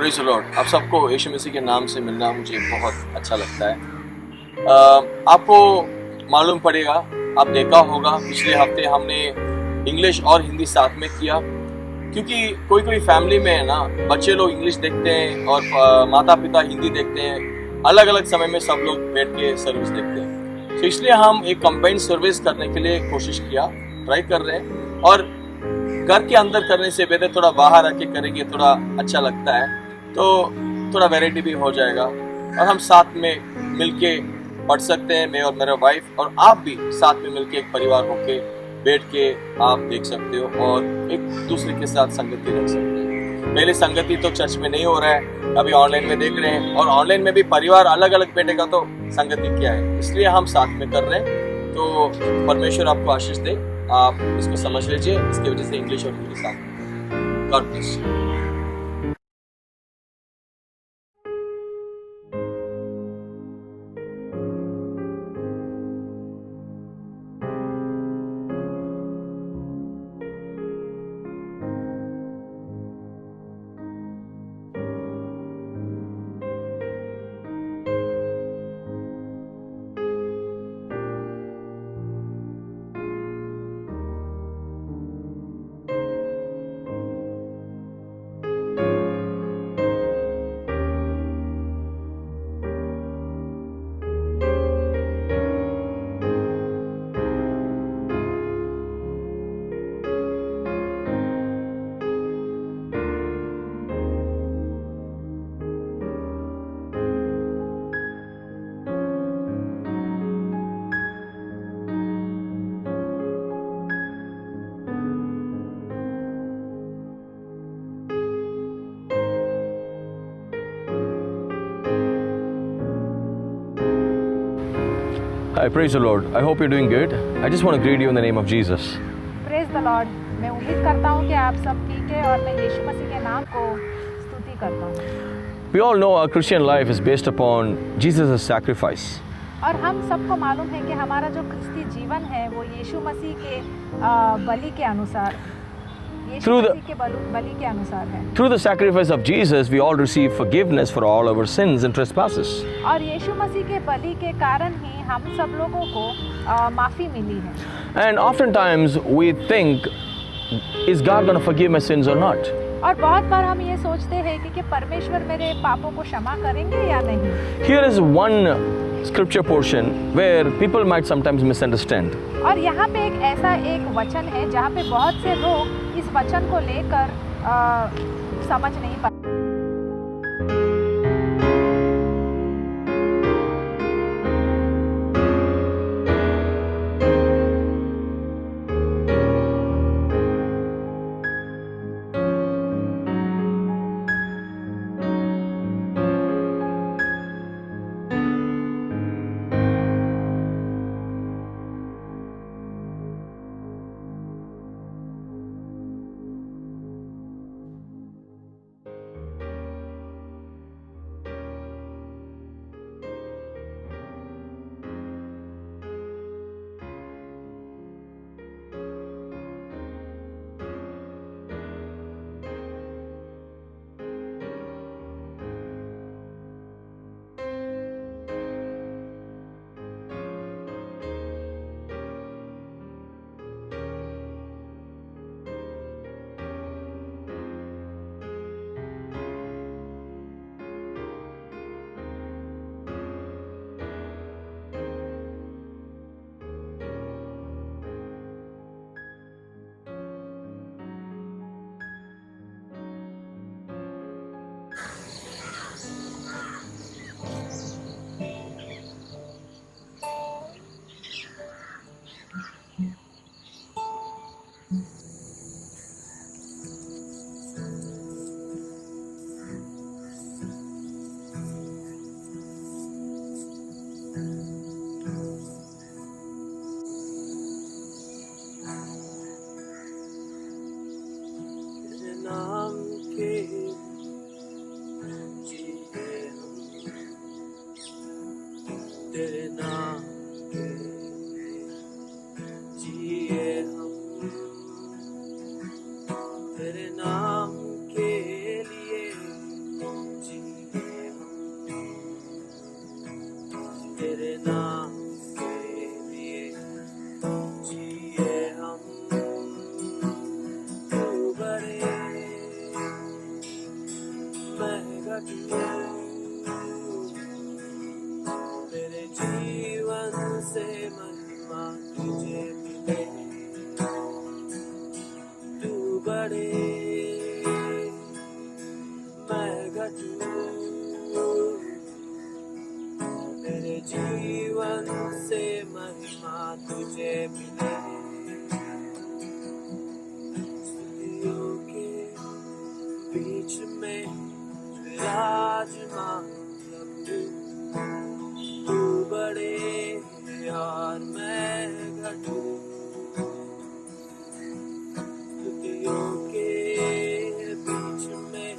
Praise the Lord. आप सबको यीशु मसीह के नाम से मिलना मुझे बहुत अच्छा लगता है। आपको मालूम पड़ेगा, आप देखा होगा पिछले हफ्ते हमने इंग्लिश और हिंदी साथ में किया, क्योंकि कोई कोई फैमिली में है ना, बच्चे लोग इंग्लिश देखते हैं और माता पिता हिंदी देखते हैं। अलग अलग समय में सब लोग बैठ के सर्विस देखते हैं। तो इसलिए हम एक कंबाइंड सर्विस करने के लिए कोशिश किया, ट्राई कर रहे हैं। और घर के अंदर करने से बेहतर थोड़ा बाहर आके करेंगे, थोड़ा अच्छा लगता है। तो थोड़ा वैरायटी भी हो जाएगा और हम साथ में मिलके पढ़ सकते हैं, मैं और मेरा वाइफ, और आप भी साथ में मिलके एक परिवार होके बैठ के आप देख सकते हो और एक दूसरे के साथ संगति रख सकते हो। पहले संगति तो चर्च में नहीं हो रहा है, अभी ऑनलाइन में देख रहे हैं, और ऑनलाइन में भी परिवार अलग अलग बैठेगा तो संगति क्या है, इसलिए हम साथ में कर रहे हैं। तो परमेश्वर आपको आशीष दे, आप इसको समझ लीजिए। इसकी वजह से इंग्लिश और हिंदी साथ में। God bless you. Hi, praise the Lord. I hope you're doing good. I just want to greet you in the name of Jesus. Praise the Lord. मैं उम्मीद करता हूँ कि आप सब ठीक है और मैं यीशु मसीह के नाम को स्तुति करता हूँ। We all know our Christian life is based upon Jesus' sacrifice. और हम सबको मालूम है कि हमारा जो क्रिस्ती जीवन है वो यीशु मसीह के बलि के अनुसार, यीशु Through the- मसीह के बलि के अनुसार है। Through the sacrifice of Jesus, we all receive forgiveness for all our sins and trespasses. और यीशु मसीह के बलि के कारण ही हम सब लोगों को माफ़ी मिली है। And oftentimes we think, is God going to forgive my sins or not? और बहुत बार हम ये सोचते हैं कि परमेश्वर मेरे पापों को क्षमा करेंगे या नहीं। Here is one scripture portion where people might sometimes misunderstand. और यहाँ पे एक वचन है जहाँ पे बहुत से लोग इस वचन को लेकर समझ नहीं पाते। घटूं, मेरे जीवन से महिमा तुझे मिले। तू बढ़े मैं घटूं, मेरे जीवन से महिमा तुझे मिले। स्तुतियों के बीच में विराजमान प्रभु, तू बढ़े और मैं घटूं। स्तुतियों के बीच में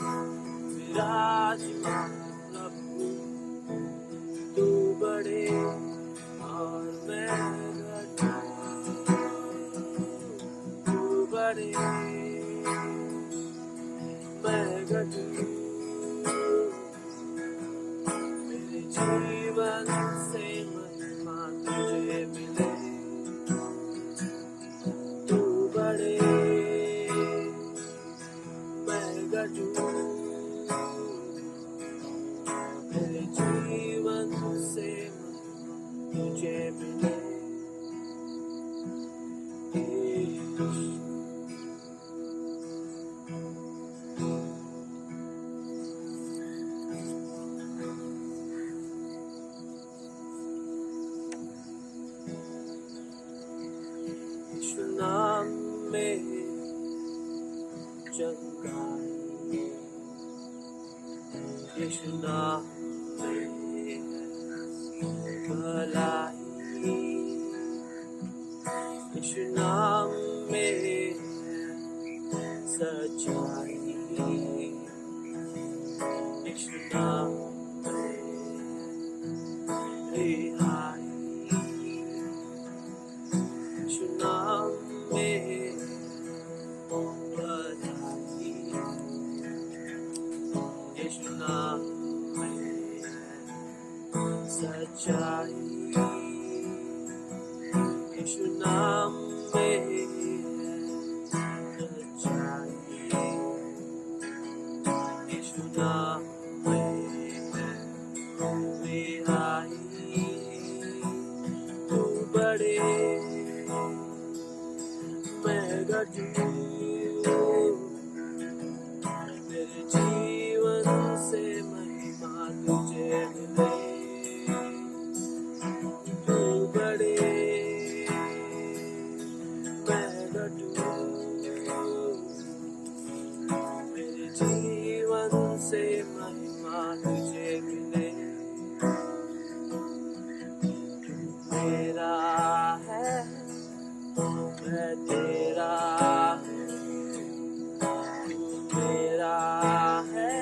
विराजमान प्रभु, तू बढ़े और मैं घटूं। तू बढ़े मैं घटूं, मेरे जीवन से महिमा तुझे मिले। तू बढ़े मैं घटूं, मेरे जीवन से महिमा तुझे मिले। यीशु नाम में चंगाई, यीशु नाम में भलाई, यीशु नाम में सच्चाई, यीशु नाम में रिहाई, यीशु नाम में बधाई, यीशु नाम में सच्चाई, यीशु नाम में सच्चाई, यीशु नाम में रिहाई। तू बढ़े मैं घटूं, मेरे जीवन से महिमा तुझे मिले। तू बढ़े मैं घटूं, मेरे जीवन से महिमा तुझे मिले। तू मेरा है मैं तेरा हूँ, तू मेरा है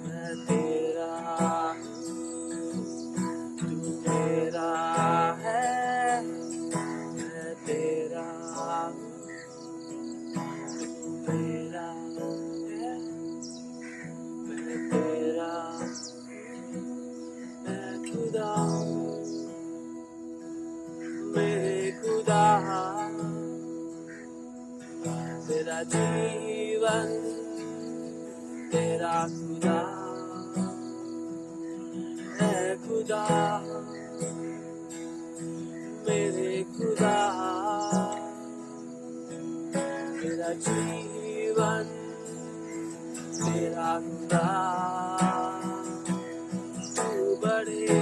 मैं तेरा हूँ, तू मेरा है मैं तेरा हूँ, तू मेरा है मैं तेरा हूँ। मैं खुदा हूँ मेरे खुदा, तेरा जीवन तेरा खुदा है। खुदा मेरे खुदा, तेरा जीवन तेरा खुदा। तू बढ़े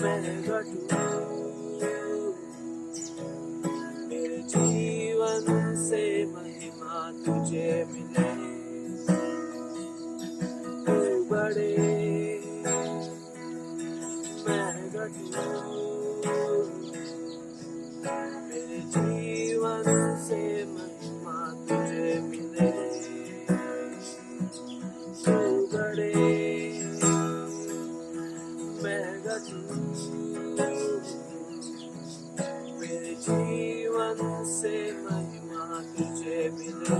मैं घटूं, मेरे जीवन से महिमा तुझे मिले। तू बढ़े मैं घटूं, मेरे जीवन से महिमा तुझे मिले। तू बढ़े मैं घटूं, मेरे जीवन से महिमा तुझे मिले।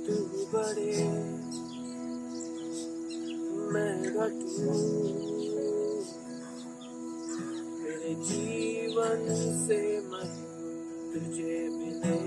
तू बढ़े मैं घटूं, मेरे जीवन से महिमा तुझे मिले।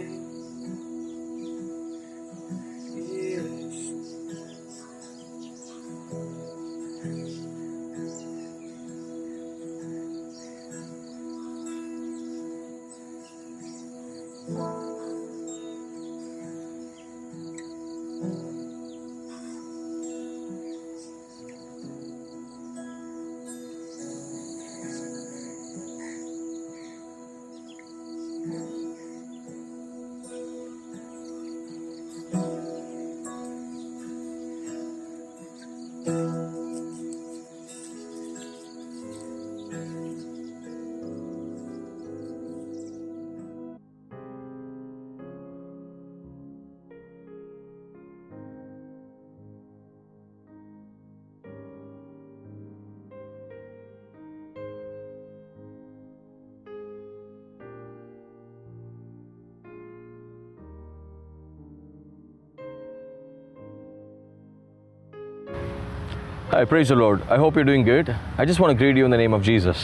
Hi, praise the Lord. I hope you're doing good. I just want to greet you in the name of Jesus.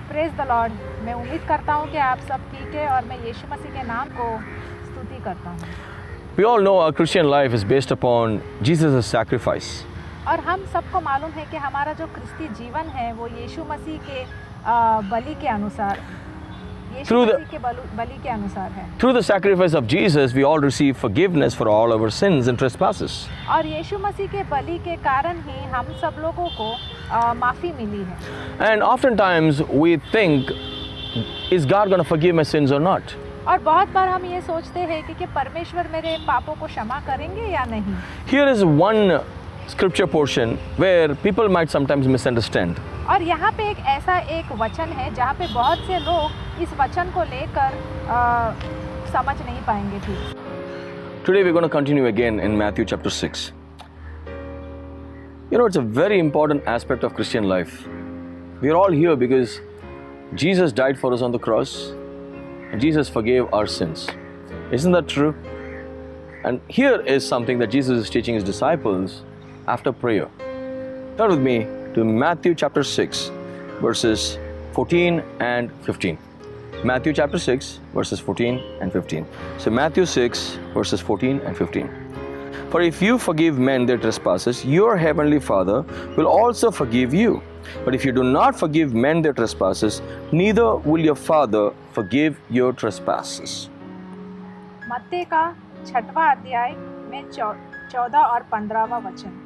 Praise the Lord. मैं उम्मीद करता हूँ कि आप सब ठीक है और मैं यीशु मसीह के नाम को स्तुति करता हूँ। We all know our Christian life is based upon Jesus' sacrifice. और हम सबको मालूम है कि हमारा जो क्रिस्ती जीवन है वो यीशु मसीह के बलि के अनुसार, यीशु Through the- मसीह के बलि के अनुसार है। Through the sacrifice of Jesus, we all receive forgiveness for all our sins and trespasses. और यीशु मसीह के बलि के कारण ही हम सब लोगों को माफ़ी मिली है। And oftentimes we think, is God going to forgive my sins or not? और बहुत बार हम ये सोचते हैं कि परमेश्वर मेरे पापों को क्षमा करेंगे या नहीं। Here is one scripture portion where people might sometimes misunderstand. और यहाँ पे एक वचन है जहाँ पे बहुत से लोग इस वचन को लेकर समझ नहीं पाएंगे ठीक। Today we're going to continue again in Matthew chapter 6. You know, it's a very important aspect of Christian life. We are all here because Jesus died for us on the cross and Jesus forgave our sins. Isn't that true? And here is something that Jesus is teaching his disciples after prayer. Turn with me to Matthew chapter 6, verses 14 and 15. Matthew chapter 6, verses 14 and 15. So Matthew 6, verses 14 and 15. For if you forgive men their trespasses, your heavenly Father will also forgive you. But if you do not forgive men their trespasses, neither will your Father forgive your trespasses. मत्ती का 6वां अध्याय में 14 और 15वां वचन।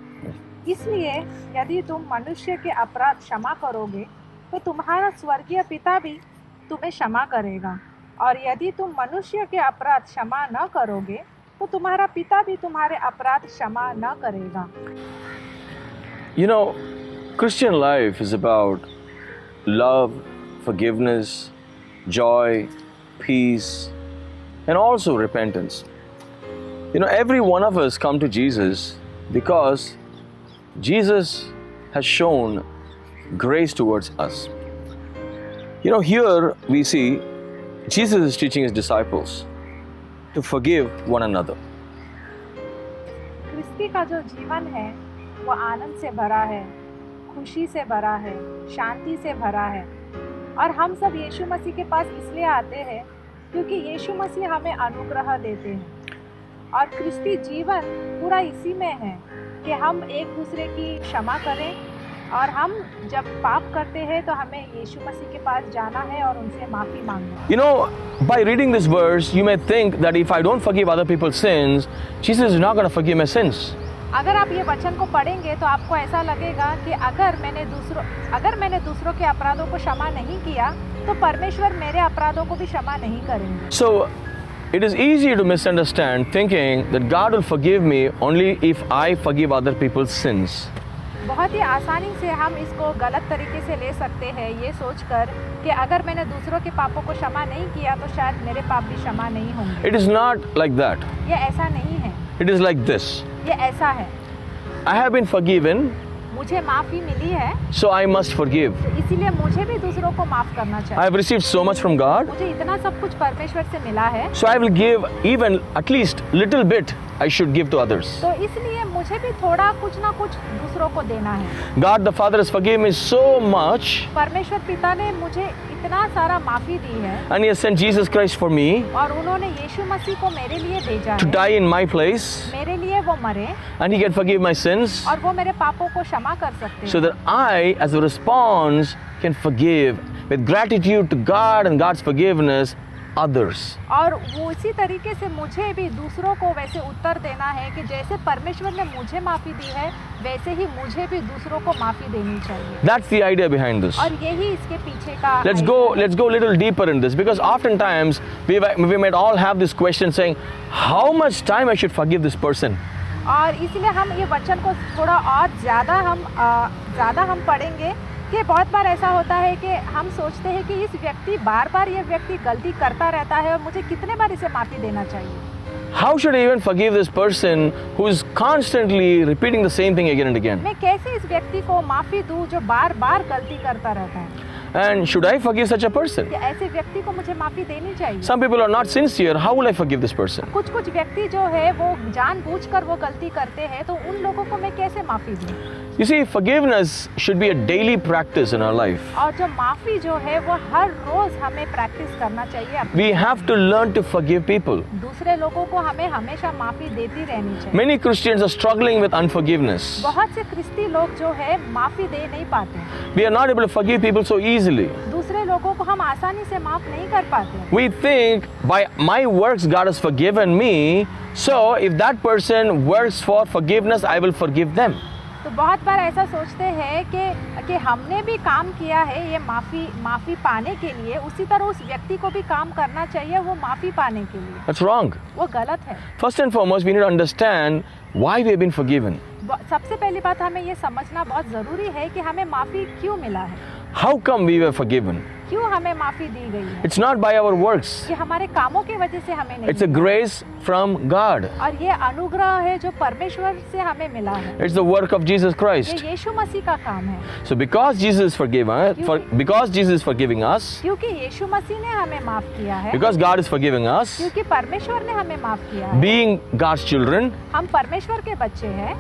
इसलिए यदि तुम मनुष्य के अपराध क्षमा करोगे तो तुम्हारा स्वर्गीय पिता भी तुम्हें क्षमा करेगा, और यदि तुम मनुष्य के अपराध क्षमा न करोगे तो तुम्हारा पिता भी तुम्हारे अपराध क्षमा न करेगा। You know, Christian life is about love, forgiveness, joy, peace, and also repentance. You know, every one of us come to Jesus because Jesus has shown grace towards us. You know, here we see Jesus is teaching his disciples to forgive one another. क्रिस्ती का जो जीवन है वो आनंद से भरा है, खुशी से भरा है, शांति से भरा है। और हम सब यीशु मसीह के पास इसलिए आते हैं क्योंकि यीशु मसीह हमें अनुग्रह देते हैं। और क्रिस्ती जीवन पूरा इसी में है कि हम एक दूसरे की क्षमा करें, और हम जब पाप करते हैं तो हमें यीशु मसीह के पास जाना है और उनसे माफ़ी मांगना है। You know, by reading this verse, you may think that if I don't forgive other people's sins, Jesus is not going to forgive my sins. अगर आप ये वचन को पढ़ेंगे तो आपको ऐसा लगेगा कि अगर मैंने दूसरों के अपराधों को क्षमा नहीं किया तो परमेश्वर मेरे अपराधों को भी क्षमा नहीं करेंगे। So, it is easy to misunderstand thinking that God will forgive me only if I forgive other people's sins. बहुत ही आसानी से हम इसको गलत तरीके से ले सकते हैं, ये सोचकर कि अगर मैंने दूसरों के पापों को क्षमा नहीं किया तो शायद मेरे पाप भी क्षमा नहीं होंगे। It is not like that. ये ऐसा नहीं है, It is like this. ये ऐसा है। I have been forgiven, मुझे माफ़ी मिली है so I must forgive. इसीलिए मुझे भी दूसरों को माफ़ करना I चाहिए। have received so much from God, मुझे इतना सब कुछ परमेश्वर से मिला है so I will give even at least little bit I should give to others. तो इसलिए मुझे भी थोड़ा कुछ ना कुछ दूसरों को देना है। God the Father has forgiven me so much, परमेश्वर पिता ने मुझे इतना सारा माफ़ी दी है and He has sent Jesus Christ for me और उन्होंने यीशु मसीह को मेरे लिए भेजा to है, die in my place, मेरे लिए वो मरे and He can forgive my sins, और वो मेरे पापों को क्षमा कर सकते so हैं। that I, as a response, can forgive with gratitude to God and God's forgiveness others. और वो इसी तरीके से मुझे भी दूसरों को वैसे उत्तर देना है कि जैसे परमेश्वर ने मुझे माफ़ी दी है वैसे ही मुझे भी दूसरों को माफ़ी देनी चाहिए। That's the idea behind this. और यही इसके पीछे का Let's go a little deeper in this, because oftentimes we might all have this question saying, how much time I should forgive this person? और इसलिए हम ये वचन को थोड़ा और ज़्यादा हम पढ़ेंगे कि बहुत बार ऐसा होता है कि हम सोचते हैं कि इस व्यक्ति बार ये व्यक्ति गलती करता रहता है और मुझे कितने बार इसे माफ़ी देना चाहिए। How should I even forgive this person who is constantly repeating the same thing again and again? मैं कैसे इस व्यक्ति को माफ़ी दूँ जो बार गलती करता रहता है? And should I forgive such a person? कि ऐसे व्यक्ति को मुझे माफ़ी देनी चाहिए। Some people are not sincere. How will I forgive this person? कुछ व्यक्ति जो है वो जानबूझकर वो गलती करते हैं, तो उन लोगों को मैं कैसे माफ़ी दूँ? You see, forgiveness should be a daily practice in our life. और जो माफ़ी जो है वो हर रोज़ हमें प्रैक्टिस करना चाहिए। We have to learn to forgive people. दूसरे लोगों को हमें हमेशा माफ़ी देती रहनी चाहिए। Many Christians are struggling with unforgiveness. बहुत से क्रिस्ती लोग जो है माफ़ी दे नहीं पाते। We are not able to forgive people so easily. दूसरे लोगों को हम आसानी से माफ़ नहीं कर पाते। We think by my works God has forgiven me, so if that person works for forgiveness, I will forgive them. तो बहुत बार ऐसा सोचते हैं कि हमने भी काम किया है ये माफ़ी पाने के लिए, उसी तरह उस व्यक्ति को भी काम करना चाहिए वो माफ़ी पाने के लिए। That's wrong. वो गलत है। First and foremost, we need to understand why we have been forgiven. सबसे पहली बात हमें ये समझना बहुत ज़रूरी है कि हमें माफ़ी क्यों मिला है, How come we were forgiven? क्यों हमें माफ़ी दी गई है। It's not by our works. ये हमारे कामों की वजह से हमें नहीं It's a मिला। grace from God. और ये अनुग्रह है जो परमेश्वर से हमें मिला है। It's the work of Jesus ये Christ. यीशु मसीह का काम है। So because Jesus is forgiving us, क्योंकि यीशु मसीह ने हमें माफ़ किया है, because God is forgiving us, क्योंकि परमेश्वर ने हमें माफ़ किया है, being God's children, हम परमेश्वर के बच्चे हैं,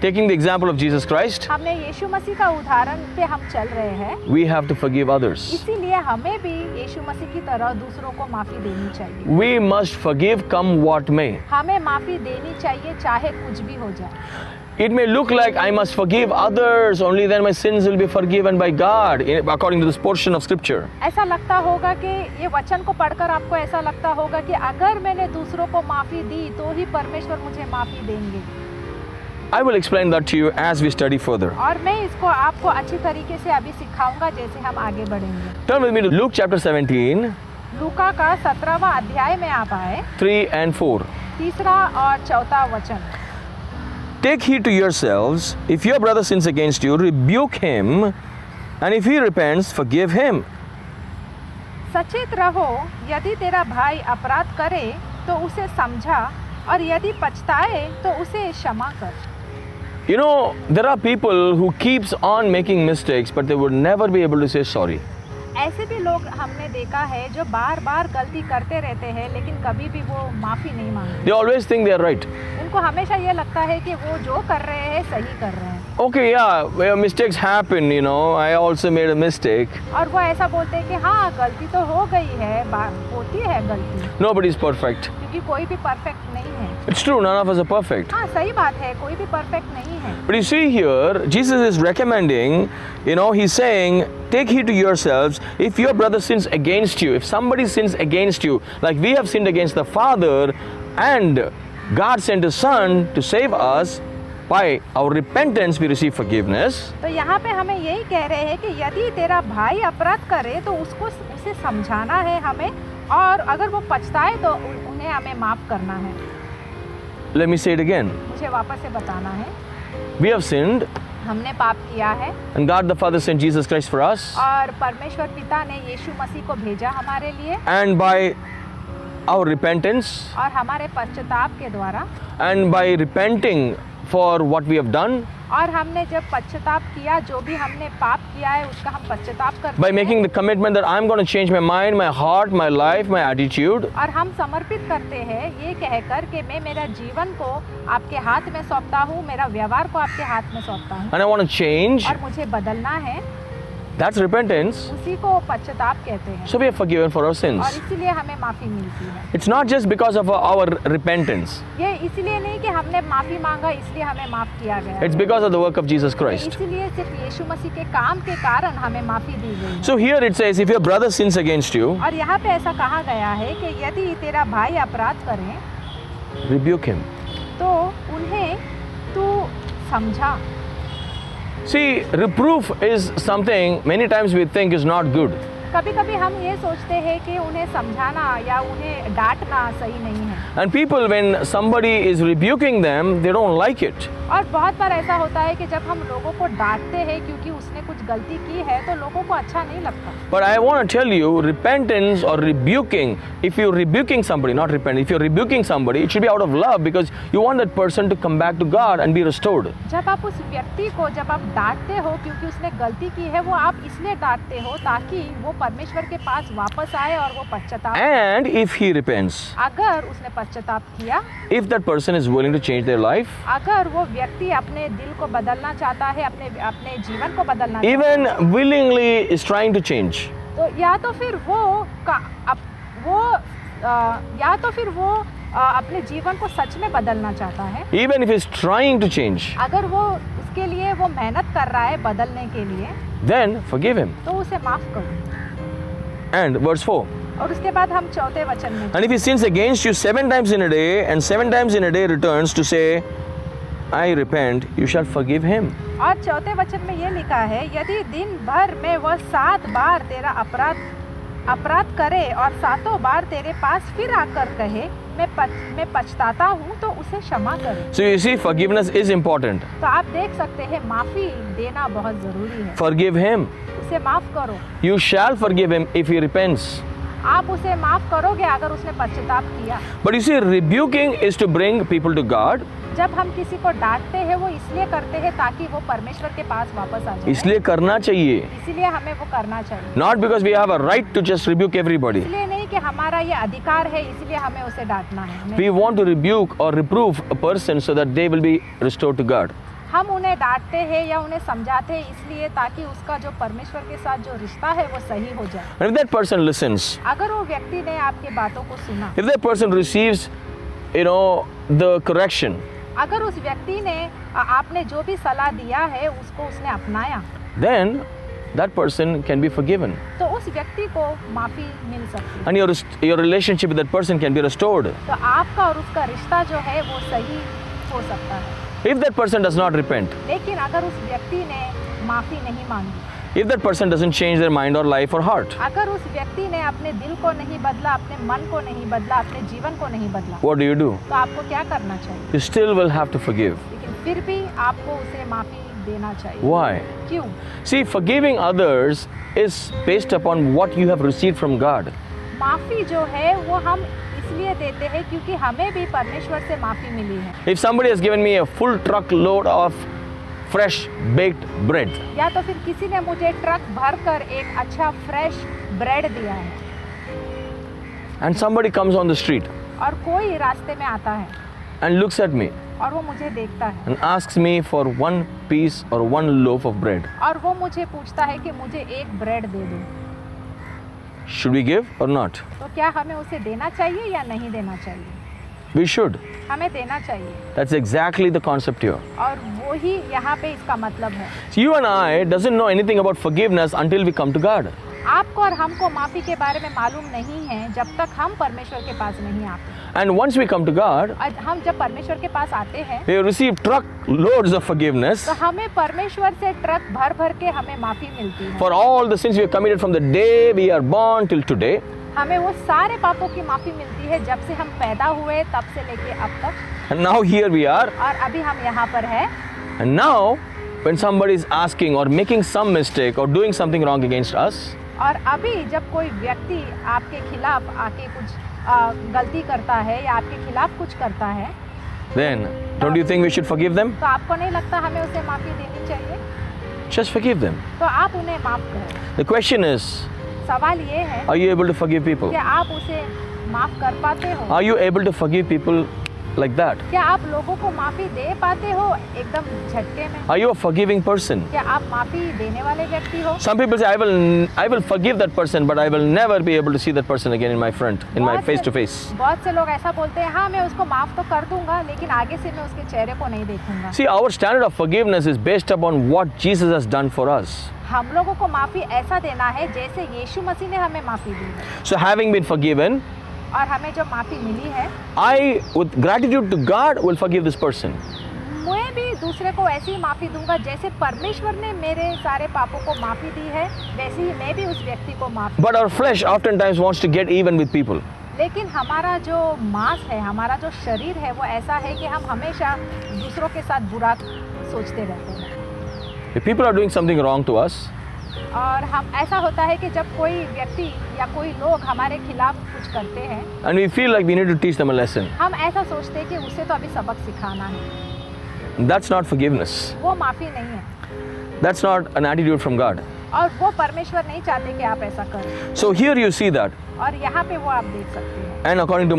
taking the example of Jesus Christ, हमने यीशु मसीह का उदाहरण पे हम चल रहे हैं, we have to forgive others. इसीलिए हमें भी यीशु मसीह की तरह दूसरों को माफ़ी देनी चाहिए। We must forgive come what may. हमें माफ़ी देनी चाहिए चाहे कुछ भी हो जाए। It may look like I must forgive others, only then my sins will be forgiven by God, according to this portion of scripture. ऐसा लगता होगा कि ये वचन को पढ़कर आपको ऐसा लगता होगा कि अगर मैंने दूसरों को माफ़ी दी तो ही परमेश्वर मुझे माफ़ी देंगे। I will explain that to you as we study further. और मैं इसको आपको अच्छी तरीके से अभी सिखाऊंगा जैसे हम आगे बढ़ेंगे। Turn with me to Luke chapter 17, लूका का 17वां अध्याय में आप आए, 3 and 4. तीसरा और चौथा वचन। Take heed to yourselves, if your brother sins against you, rebuke him, and if he repents, forgive him. सचेत रहो, यदि तेरा भाई अपराध करे तो उसे समझा, और यदि पछताए तो उसे क्षमा कर। You know, there are people who keeps on making mistakes, but they would never be able to say sorry. ऐसे भी लोग हमने देखा है जो बार बार गलती करते रहते हैं लेकिन कभी भी वो माफ़ी नहीं मांगते। They always think they are right. उनको हमेशा ये लगता है कि वो जो कर रहे हैं सही कर रहे हैं। Okay, yeah, where mistakes happen, you know, I also made a mistake. और वो ऐसा बोलते हैं कि हाँ गलती तो हो गई है, होती है गलती, Nobody is perfect. क्योंकि कोई भी परफेक्ट नहीं है। It's true, none of us are perfect. हाँ सही बात है, कोई भी परफेक्ट नहीं है। But you see here, Jesus is recommending, you know, he's saying, take heed to yourselves, if your brother sins against you, if somebody sins against you, like we have sinned against the Father, and God sent His Son to save us, by our repentance we receive forgiveness. तो यहाँ पे हमें यही कह रहे हैं कि यदि तेरा भाई अपराध करे तो उसे समझाना है हमें, और अगर वो पछताए तो उन्हें हमें माफ़ करना है। Let me say it again. मुझे वापस से बताना है, We have sinned, हमने पाप किया है, and God the Father sent Jesus Christ for us, और परमेश्वर पिता ने यीशु मसीह को भेजा हमारे लिए, and by our repentance, और हमारे पश्चाताप के द्वारा, and by repenting for what we have done, और हमने जब पश्चाताप किया, जो भी हमने पाप किया है उसका हम पश्चाताप करते by हैं, making the commitment that I'm going to change my mind, my heart, my life, my attitude, और हम समर्पित करते हैं ये कहकर कि मैं मेरा जीवन को आपके हाथ में सौंपता हूँ, मेरा व्यवहार को आपके हाथ में सौंपता हूँ, and I want to change. और मुझे बदलना है, That's repentance. उसी को पश्चाताप कहते हैं। So we are forgiven for our और sins. इसीलिए हमें माफ़ी मिलती है। It's not just because of our repentance. ये इसलिए नहीं कि हमने माफ़ी मांगा इसलिए हमें माफ़ किया गया, It's because of the work of Jesus Christ. इसलिए सिर्फ यीशु मसीह के काम के कारण हमें माफ़ी दी गई है। So here it says, if your brother sins against you, और यहाँ पे ऐसा कहा गया है कि यदि तेरा भाई अपराध करे rebuke him. तो उन्हें तू समझा। See, reproof is something many times we think is not good. कभी कभी हम ये सोचते हैं कि उन्हें समझाना या उन्हें डांटना सही नहीं है, And people, when somebody is rebuking them, they don't like it. और बहुत बार ऐसा होता है कि जब हम लोगों को डांटते हैं क्योंकि उसने कुछ गलती की है तो लोगों को अच्छा नहीं लगता। But I want to tell you, repentance or rebuking, if you're rebuking somebody, not repent, if you're rebuking somebody, it should be out of love because you want that person to come back to God and be restored. जब आप उस व्यक्ति को जब आप डांटते हो क्योंकि उसने गलती की है, वो आप इसलिए डांटते हो ताकि वो परमेश्वर के पास वापस आए और वो पश्चाताप। And if he repents, अगर उसने पश्चाताप किया, if that person is willing to change their life, अगर वो व्यक्ति अपने दिल को बदलना चाहता है, अपने जीवन को बदलना चाहता even willingly is trying to change, है, तो या तो फिर वो अपने जीवन को सच में बदलना चाहता है, even if he's trying to change, अगर वो उसके लिए वो मेहनत कर रहा है बदलने के लिए, then forgive him. तो उसे माफ करो। And verse 4. और उसके बाद हम चौथे वचन में, And if he sins against you 7 times in a day, and 7 times in a day returns to say, I repent, you shall forgive him. और चौथे वचन में ये लिखा है, यदि दिन भर में वह 7 बार तेरा अपराध करे और 7 बार तेरे पास फिर आकर कहे मैं पछताता हूँ, तो उसे क्षमा करे। So you see, forgiveness is important. तो आप देख सकते हैं माफी देना बहुत जरूरी है। Forgive him. उसे माफ करो। You shall forgive him if he repents. आप उसे माफ करोगे अगर उसने पश्चाताप किया। But you see, rebuking is to bring people to God. जब हम किसी को डांटते हैं वो इसलिए करते हैं ताकि वो परमेश्वर के पास वापस आ जाए। इसलिए करना चाहिए. इसलिए हमें वो करना चाहिए। Not because we have a right to just rebuke everybody. इसलिए नहीं कि हमारा ये अधिकार है इसलिए हमें उसे डांटना है। We want to rebuke or reprove a person so that they will be restored to God. हम उन्हें डांटते हैं या उन्हें समझाते हैं इसलिए ताकि उसका जो परमेश्वर के साथ जो रिश्ता है वो सही हो जाए। And if that person listens, अगर वो व्यक्ति ने आपकी बातों को सुना, if that person receives, the correction, अगर उस व्यक्ति ने आपने जो भी सलाह दिया है उसको उसने अपनाया, then that person can be forgiven. तो उस व्यक्ति को माफी मिल सकती है। And your relationship with that person can be restored. तो आपका और उसका रिश्ता जो है वो सही हो सकता है। If that person does not repent, लेकिन अगर उस व्यक्ति ने माफी नहीं मांगी, if that person doesn't change their mind or life or heart, अगर उस व्यक्ति ने अपने दिल को नहीं बदला, अपने मन को नहीं बदला, अपने जीवन को नहीं बदला, what do? तो आपको क्या करना चाहिए? You still will have to forgive. लेकिन फिर भी आपको उसे माफी देना चाहिए। Why? क्यों? See, forgiving others is based upon what you have received from God. माफी जो है वो हम इसलिए देते हैं क्योंकि हमें भी परमेश्वर से माफी मिली है। If somebody has given me a full truck load of fresh baked bread, या तो फिर किसी ने मुझे ट्रक भरकर एक अच्छा फ्रेश ब्रेड दिया है, and somebody comes on the street और कोई रास्ते में आता है and looks at me और वो मुझे देखता है and asks me for 1 piece or 1 loaf of bread, और वो मुझे पूछता है कि मुझे एक ब्रेड दे दो, should we give or not? तो क्या हमें उसे देना चाहिए या नहीं देना चाहिए? We should. हमें देना चाहिए। That's exactly the concept here. और वो ही यहाँ पे इसका मतलब है। So you and I doesn't know anything about forgiveness until we come to God. आपको और हमको माफी के बारे में मालूम नहीं है जब तक हम परमेश्वर के पास नहीं आते। And once we come to God, और हम जब परमेश्वर के पास आते हैं we receive truck loads of forgiveness तो हमें परमेश्वर से ट्रक भर भर के हमें माफी मिलती है। for all the sins we have committed from the day we are born till today. हमें वो सारे पापों की माफी मिलती है जब से हम पैदा हुए तब से लेके अब तक, And now here we are. और अभी हम यहाँ पर हैं। And now when somebody is asking or making some mistake or doing something wrong against us, और अभी जब कोई व्यक्ति आपके खिलाफ आके कुछ गलती करता है या आपके खिलाफ कुछ करता है, then don't you think we should forgive them? तो आपको नहीं लगता हमें उसे माफी देनी चाहिए? Just forgive them. तो आप उन्हें माफ करें। The question is, सवाल ये है are you able to forgive people? कि आप उसे माफ कर पाते हो? Are you able to forgive people like that? क्या आप लोगों को माफी दे पाते हो एकदम झटके में? Are you a forgiving person? क्या आप माफी देने वाले व्यक्ति हो? Some people say, I will forgive that person, but I will never be able to see that person again in my front, in my face to face. बहुत से लोग ऐसा बोलते हैं, हाँ मैं उसको माफ तो कर दूंगा लेकिन आगे से मैं उसके चेहरे को नहीं देखूंगा। See, our standard of forgiveness is based upon what Jesus has done for us. हम लोगों को माफी ऐसा देना है जैसे यीशु मसीह ने हमें माफी दी है। So having been forgiven, और हमें जो माफी मिली है, I, with gratitude to God, will forgive this person. मैं भी दूसरे को ऐसी ही माफी दूंगा जैसे परमेश्वर ने मेरे सारे पापों को माफी दी है, वैसे ही मैं भी उस व्यक्ति को माफी। But our flesh oftentimes wants to get even with people. लेकिन हमारा जो मांस है, हमारा जो शरीर है वो ऐसा है कि हम हमेशा दूसरों के साथ बुरा सोचते रहते हैं। If people are doing something wrong to us, और हम ऐसा होता है कि जब कोई व्यक्ति या कोई लोग हमारे खिलाफ कुछ करते हैं, and we feel like we need to teach them a lesson. हम ऐसा सोचते हैं कि उसे तो अभी सबक सिखाना है। That's not forgiveness. वो माफ़ी नहीं है That's not an attitude from God. और वो परमेश्वर नहीं चाहते कि आप ऐसा करें। So here you see that. और यहाँ पे वो आप देख सकते हैं। And according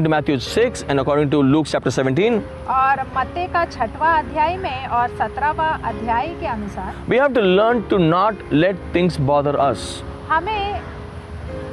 to Matthew 6 and according to Luke chapter 17, और मत्ते का 6वां अध्याय में और 17वां अध्याय के अनुसार we have to learn to not let things bother us. हमें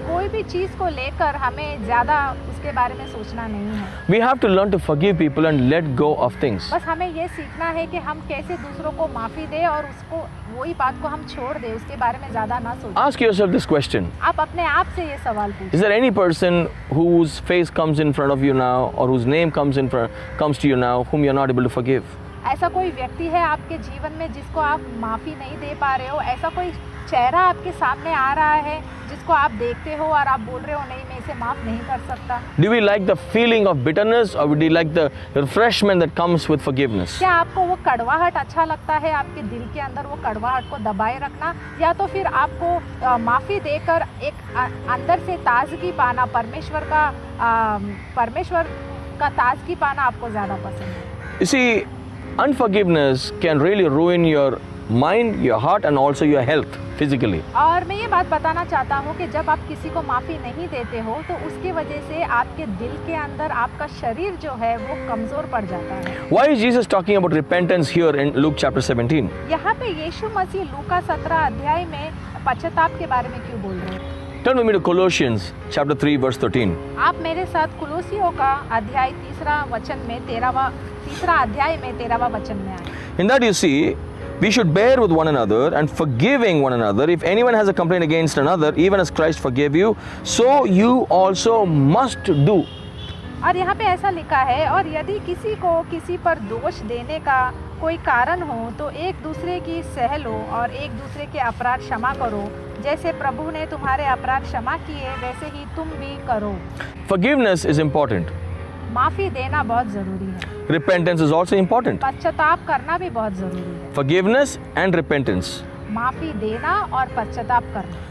कोई भी चीज़ को लेकर हमें ज़्यादा उसके बारे में सोचना नहीं है। We have to learn to forgive people and let go of things. बस हमें ये सीखना है कि हम कैसे दूसरों को माफ़ी दें और उसको वही बात को हम छोड़ दें, उसके बारे में ज़्यादा ना सोचें। Ask yourself this question. आप अपने आप से ये सवाल पूछें। Is there any person whose face comes in front of you now or whose name comes to you now whom you're not able to forgive? ऐसा कोई व्यक्ति है आपके जीवन में जिसको आप माफ़ी नहीं दे पा रहे हो? ऐसा कोई चेहरा आपके सामने आ रहा है जिसको आप देखते हो और आप बोल रहे हो नहीं, मैं इसे माफ़ नहीं कर सकता? Do we like the feeling of bitterness or do we like the refreshment that comes with forgiveness? क्या आपको वो कड़वाहट अच्छा लगता है, आपके दिल के अंदर वो कड़वाहट को दबाए रखना, या तो फिर आपको माफ़ी देकर एक अंदर से ताजगी पाना, परमेश्वर का ताजगी पाना आपको ज़्यादा पसंद है? You see, unforgiveness can really ruin your mind, your heart and also your health physically. और मैं ये बात बताना चाहता हूँ कि जब आप किसी को माफ़ी नहीं देते हो तो उसकी वजह से आपके दिल के अंदर आपका शरीर जो है वो कमज़ोर पड़ जाता है। Why is Jesus talking about repentance here in Luke chapter 17? यहाँ पे यीशु मसीह लूका 17 अध्याय में पश्चाताप के बारे में क्यों बोल रहे हैं? Turn with me to Colossians chapter 3 verse 13. आप मेरे साथ कुलोसियों का अध्याय 3 वचन में 3 अध्याय में 13वां वचन में आए। In that you see, we should bear with one another and forgiving one another. If anyone has a complaint against another, even as Christ forgave you, so you also must do. और यहाँ पे ऐसा लिखा है, और यदि किसी को किसी पर दोष देने का कोई कारण हो तो एक दूसरे की सह लो और एक दूसरे के अपराध क्षमा करो, जैसे प्रभु ने तुम्हारे अपराध क्षमा किए वैसे ही तुम भी करो। Forgiveness is important. माफ़ी देना बहुत ज़रूरी है। Repentance is also important. पश्चाताप करना भी बहुत ज़रूरी है। Forgiveness and repentance. माफ़ी देना और पश्चाताप करना।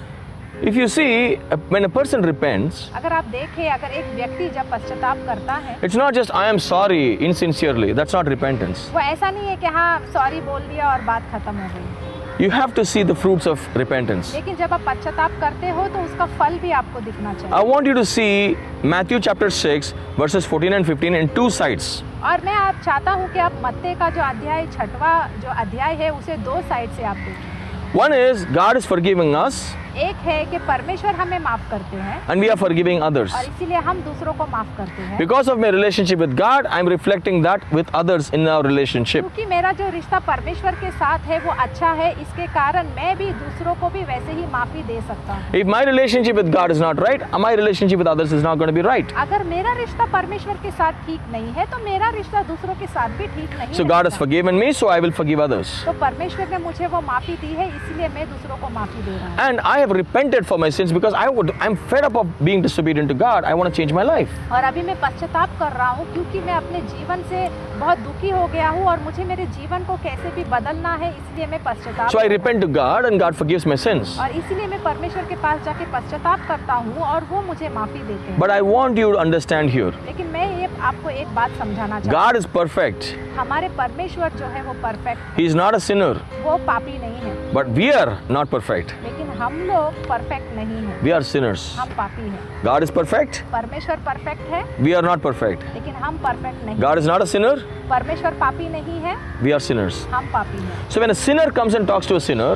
If you see, when a person repents, अगर आप देखें, अगर एक व्यक्ति जब पश्चाताप करता है, it's not just I am sorry insincerely. That's not repentance. वो ऐसा नहीं है कि हाँ सॉरी बोल दिया और बात खत्म हो गई। You have to see the fruits of repentance. लेकिन जब आप पश्चाताप करते हो तो उसका फल भी आपको दिखना I चाहिए। want you to see Matthew chapter 6 verses 14 and 15 in two sides. और मैं आप चाहता हूँ कि आप मत्ते का जो अध्याय 6वां जो अध्याय है उसे 2 साइड से आप देखें। One is God is forgiving us एक है कि परमेश्वर हमें माफ करते हैं and we are forgiving others. और इसीलिए हम दूसरों को माफ करते हैं। Because of my relationship with God, I am reflecting that with others in our relationship. क्योंकि मेरा जो रिश्ता परमेश्वर के साथ है वो अच्छा है, इसके कारण मैं भी दूसरों को भी वैसे ही माफी दे सकता हूँ। If my relationship with God is not right, my relationship with others is not going to be right. अगर मेरा रिश्ता परमेश्वर के साथ ठीक नहीं है तो मेरा रिश्ता दूसरों के साथ भी ठीक नहीं So God has रहेगा। forgiven me, so I will forgive others. तो परमेश्वर ने मुझे वो माफी दी है, इसलिए मैं दूसरों को माफी दे रहा हूँ। And I have repented for my sins because I'm fed up of being disobedient to God. I want to change my life. और अभी मैं पश्चाताप कर रहा हूँ क्योंकि मैं अपने जीवन से बहुत दुखी हो गया हूँ और मुझे मेरे जीवन को कैसे भी बदलना है, इसलिए मैं पश्चाताप So I repent to God and God forgives my sins. और इसीलिए मैं परमेश्वर के पास जाके पश्चाताप करता हूँ और वो मुझे माफी देते हैं। But I want you to understand here. लेकिन मैं ये आपको एक बात समझाना चाहता God is perfect. हूँ, हमारे परमेश्वर जो है वो perfect, He is not a sinner. वो पापी नहीं है, But we are not perfect. लेकिन हम लोग परफेक्ट नहीं हैं, We are sinners. हम पापी हैं। God is perfect. परमेश्वर परफेक्ट है We are not perfect. लेकिन हम परफेक्ट नहीं। God is not a sinner. परमेश्वर पापी नहीं है, We are sinners. हम पापी हैं। So when a sinner comes and talks to a sinner,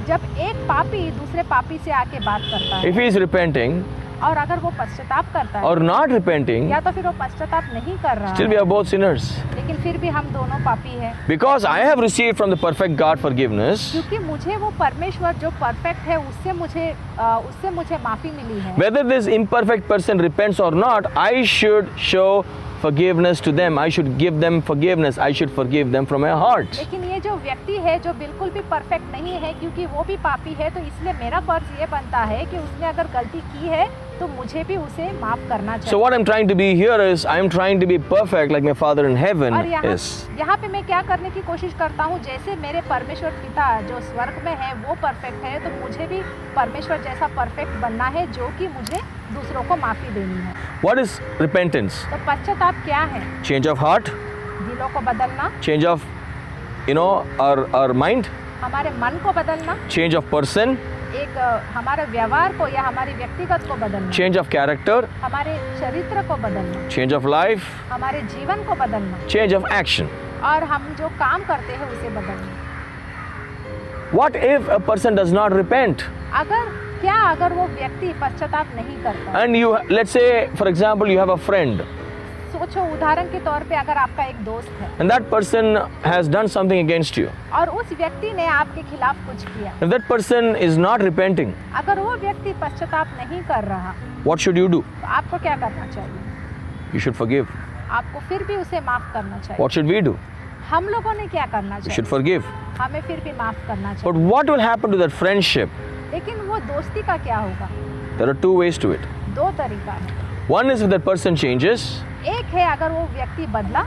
जब एक पापी दूसरे पापी से आके बात करता है if he is repenting और अगर वो पश्चाताप करता है or not repenting, या तो फिर वो पश्चाताप नहीं कर रहा still we है, are both sinners. लेकिन फिर भी हम दोनों पापी हैं। Because I have received from the perfect God forgiveness, क्योंकि मुझे वो परमेश्वर जो परफेक्ट है उससे मुझे माफी मिली है। whether this imperfect person repents or not, I should show forgiveness to them. I should give them forgiveness. I should forgive them from my heart. लेकिन ये जो व्यक्ति है जो बिल्कुल भी परफेक्ट नहीं है, क्योंकि वो भी पापी है, तो इसलिए मेरा फर्ज ये बनता है कि उसने अगर गलती की है तो मुझे भी उसे माफ करना चाहिए। So what I'm trying to be here is I'm trying to be perfect like my Father in heaven और is. यहाँ पे मैं क्या करने की कोशिश करता हूँ, जैसे मेरे परमेश्वर पिता जो स्वर्ग में है वो परफेक्ट है, तो मुझे भी परमेश्वर जैसा परफेक्ट बनना है, जो कि मुझे दूसरों को माफी देनी है। What is repentance? तो पश्चाताप क्या है? Change of heart, दिलों को बदलना, change of our mind, हमारे मन को बदलना, change of person, एक हमारे व्यवहार को या हमारी व्यक्तिगत को बदलना, change of character, हमारे चरित्र को बदलना, change of life, हमारे जीवन को बदलना, change of action. और हम जो काम करते हैं उसे बदलना। What if a person does not repent? अगर वो व्यक्ति पश्चाताप नहीं करता, And you, let's say, for example, you have a friend सोचो उदाहरण के तौर पे अगर आपका एक दोस्त है and that person has done something against you. और उस व्यक्ति ने आपके खिलाफ कुछ किया, If that person is not repenting, अगर वो व्यक्ति पश्चाताप नहीं कर रहा, what should you do? तो आपको क्या करना चाहिए? You should forgive. आपको फिर भी उसे माफ करना चाहिए। What should we do? हम लोगों ने क्या करना We should चाहिए? forgive. हमें फिर भी माफ करना But चाहिए। what will happen to that friendship? लेकिन वो दोस्ती का क्या होगा? There are two ways to it. दो तरीका है। One is if that person changes, एक है अगर वो व्यक्ति बदला,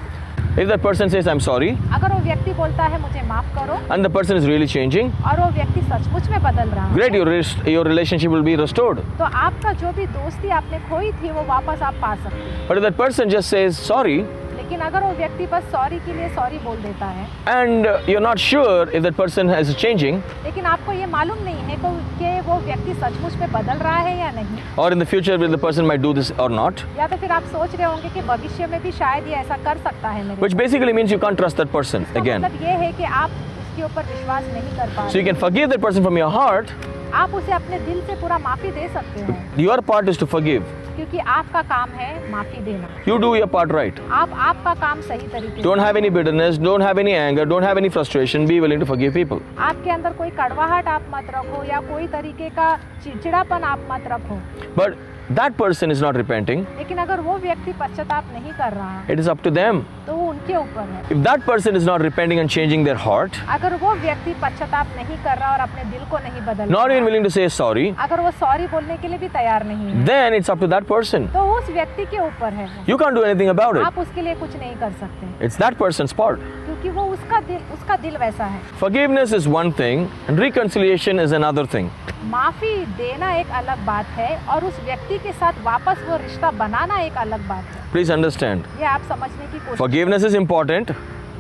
if that person says, I'm sorry, अगर वो व्यक्ति बोलता है मुझे माफ करो, and the person is really changing, और वो व्यक्ति सचमुच में बदल रहा great, है, your relationship will be restored. तो आपका जो भी दोस्ती आपने खोई थी वो वापस आप पा सकते हैं। But if that person just says sorry, लेकिन अगर वो व्यक्ति बस सॉरी के लिए सॉरी बोल देता है, and you're not sure if that person is changing, लेकिन आपको ये मालूम नहीं है कि वो व्यक्ति सचमुच में बदल रहा है या नहीं, or in the future will the person might do this or not, या तो फिर आप सोच रहे होंगे कि भविष्य में भी शायद ये ऐसा कर सकता है मेरे which basically means you can't trust that person साथ। तो again. मतलब ये है कि आप उसके ऊपर विश्वास नहीं कर पा So you रहे, can forgive that person from your heart. आप उसे अपने दिल से पूरा माफी दे सकते हैं, Your part is to forgive. क्योंकि आपका काम है माफी देना। You do your part right. आपका काम सही तरीके Don't have any bitterness, don't have any anger, don't have any frustration. Be willing to forgive people. आपके अंदर कोई कड़वाहट आप मत रखो या कोई तरीके का चिड़चिड़ापन आप मत रखो। But that person is not repenting. लेकिन अगर वो व्यक्ति पश्चाताप नहीं कर रहा, It is up to them. तो वो उनके ऊपर है। If that person is not repenting and changing their heart, अगर वो व्यक्ति पश्चाताप नहीं कर रहा और अपने दिल को नहीं बदल not even रहा, willing to say sorry, अगर वो सॉरी बोलने के लिए भी तैयार नहीं है, then it's up to that person. तो उस व्यक्ति के ऊपर है वो। You can't do anything about it. आप उसके लिए कुछ नहीं कर सकते, It's that person's part. क्योंकि वो उसका दिल वैसा है। Forgiveness is one thing and reconciliation is another thing. माफी देना एक अलग बात है और उस व्यक्ति के साथ वापस वो रिश्ता बनाना एक अलग बात है। Please understand. ये आप समझने की कोशिश। Forgiveness is important.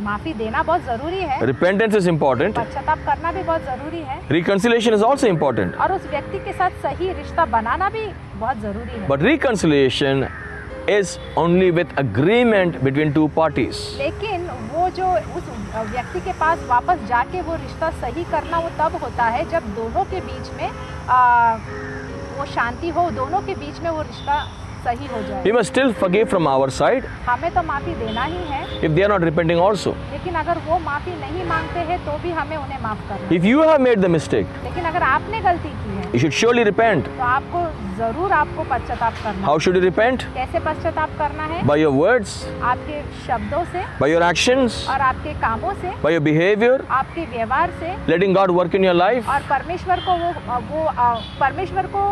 माफी देना बहुत जरूरी है, Repentance is important. पश्चाताप करना भी बहुत जरूरी है, Reconciliation is also important. और उस व्यक्ति के साथ सही रिश्ता बनाना भी बहुत जरूरी है। But reconciliation is only with agreement between two parties. लेकिन वो जो उस व्यक्ति के पास वापस जाके वो रिश्ता सही करना वो तब होता है जब दोनों के बीच में वो शांति हो, दोनों के बीच में वो रिश्ता सही हो जाए। We must still forgive from our side हमें तो माफी देना ही है, if they are not repenting also. लेकिन अगर वो माफी नहीं मांगते हैं तो भी हमें उन्हें माफ करना है। If you have made the mistake, लेकिन अगर आपने गलती की है you should surely repent. तो आपको पश्चाताप करना How है। should you repent? कैसे पश्चाताप करना है? By your words, आपके शब्दों से by your actions, और आपके कामों से, by your behavior, आपके व्यवहार से, letting God work in your life. और परमेश्वर को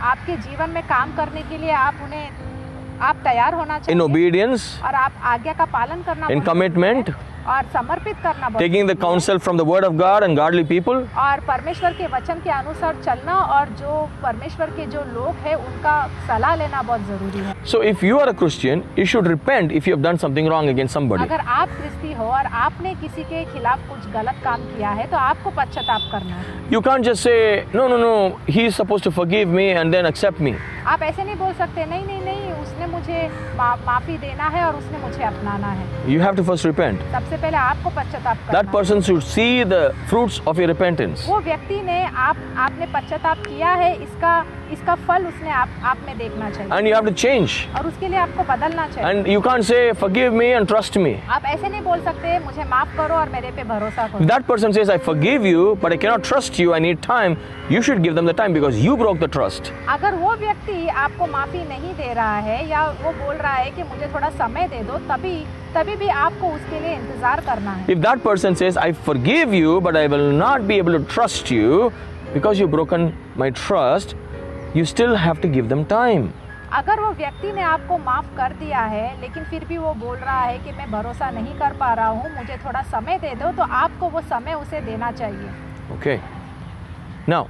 आपके जीवन में काम करने के लिए आप तैयार होना In चाहिए, obedience, और आप आज्ञा का पालन करना in बहुत commitment, जरूरी है, और समर्पित करना बहुत taking the जरूरी है, counsel from the word of God and godly people. और परमेश्वर के वचन के अनुसार चलना और जो परमेश्वर के जो लोग हैं उनका सलाह लेना बहुत जरूरी है। So if you are a Christian, you should repent if you have done something wrong against somebody. अगर आप क्रिस्ती हो और आपने किसी के खिलाफ कुछ गलत काम किया है तो आपको पश्चाताप करना है। You can't just say, no, he is supposed to forgive me and then accept me. आप ऐसे नहीं बोल सकते, नहीं, उसने मुझे माफी देना है और उसने मुझे अपनाना है। You have to first repent. सबसे पहले आपको पश्चाताप करना That person should see the fruits of your repentance. वो व्यक्ति ने आपने पश्चाताप किया है, इसका फल उसने आप में देखना चाहिए, And you have to change. और उसके लिए आपको बदलना चाहिए। And you can't say, forgive me and trust me. आप ऐसे नहीं बोल सकते मुझे माफ करो और मेरे पे भरोसा If करो। that person says, I forgive you, but I cannot trust you, I need time, you should give them the time because you broke the trust. अगर वो व्यक्ति आपको माफी नहीं दे रहा है है या वो बोल रहा है कि मुझे थोड़ा समय दे दो, तभी भी आपको उसके लिए इंतज़ार करना है। If that person says, I forgive you, but I will not be able to trust you because you've broken my trust, you still have to give them time. अगर वो व्यक्ति ने आपको माफ़ कर दिया है लेकिन फिर भी वो बोल रहा है कि मैं भरोसा नहीं कर पा रहा हूँ, मुझे थोड़ा समय दे दो, तो आपको वो समय उसे देना चाहिए। Okay. Now,